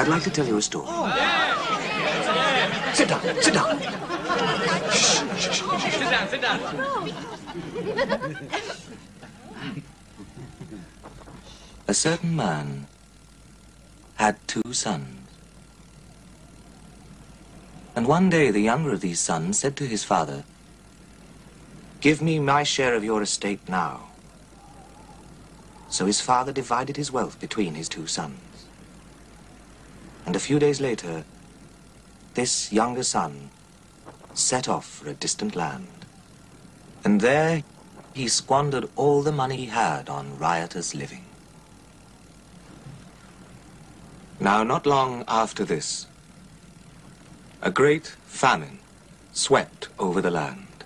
like to tell you a story. Sit down, sit down. Sit down. A certain man had 2 sons. And one day the younger of these sons said to his father, "Give me my share of your estate now." So his father divided his wealth between his 2 sons. And a few days later, this younger son set off for a distant land. And there he squandered all the money he had on riotous living. Now, not long after this, a great famine swept over the land,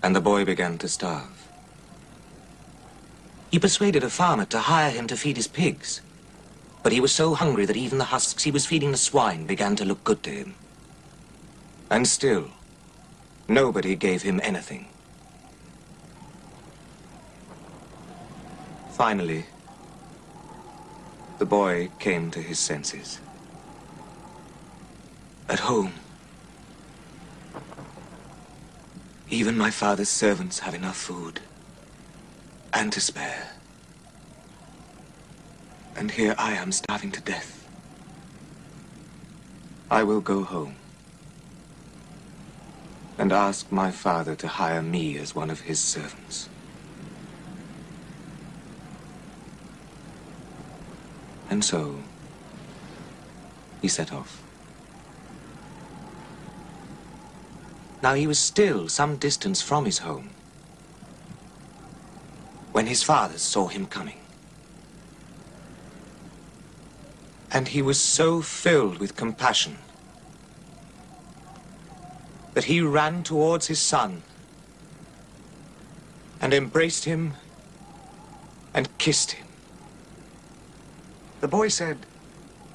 and the boy began to starve. He persuaded a farmer to hire him to feed his pigs, but he was so hungry that even the husks he was feeding the swine began to look good to him. And still, nobody gave him anything. Finally, the boy came to his senses. At home, even my father's servants have enough food, and to spare. And here I am starving to death. I will go home and ask my father to hire me as one of his servants. And so, he set off. Now he was still some distance from his home when his father saw him coming. And he was so filled with compassion that he ran towards his son and embraced him and kissed him. The boy said,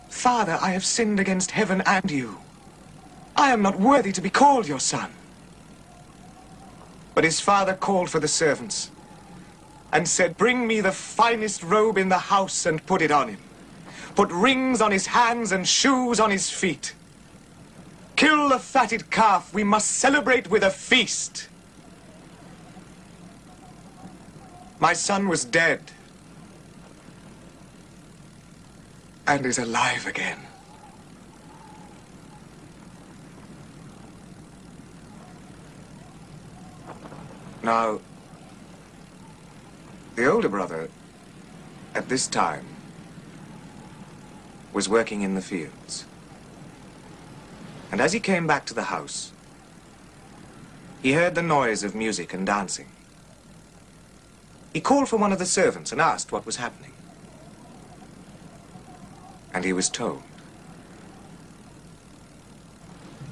"Father, I have sinned against heaven and you. I am not worthy to be called your son." But his father called for the servants and said, "Bring me the finest robe in the house and put it on him. Put rings on his hands and shoes on his feet. Kill the fatted calf. We must celebrate with a feast." My son was dead and is alive again. Now, the older brother, at this time, was working in the fields. And as he came back to the house, he heard the noise of music and dancing. He called for one of the servants and asked what was happening. And he was told.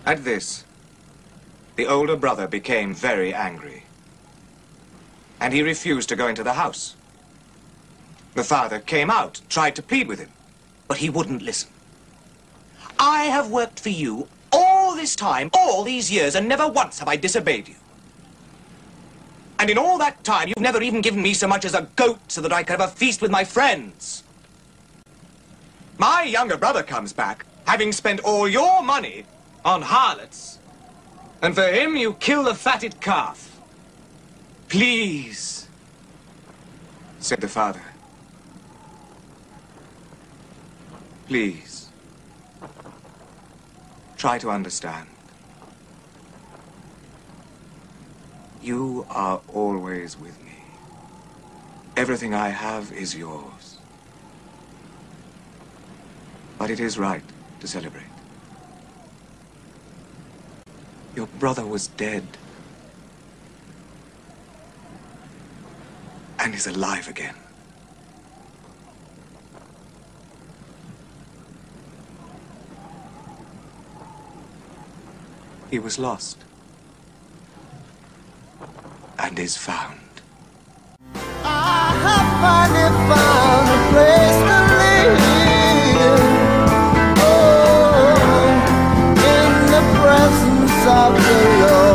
At this, the older brother became very angry, and he refused to go into the house. The father came out, tried to plead with him, but he wouldn't listen. "I have worked for you all this time, all these years, and never once have I disobeyed you. And in all that time, you've never even given me so much as a goat so that I could have a feast with my friends. My younger brother comes back, having spent all your money on harlots, and for him you kill the fatted calf. Please," said the father, "please, try to understand. You are always with me. Everything I have is yours. But it is right to celebrate. Your brother was dead and is alive again. He was lost and is found." I have finally found a place to live. Oh, in the presence of the Lord.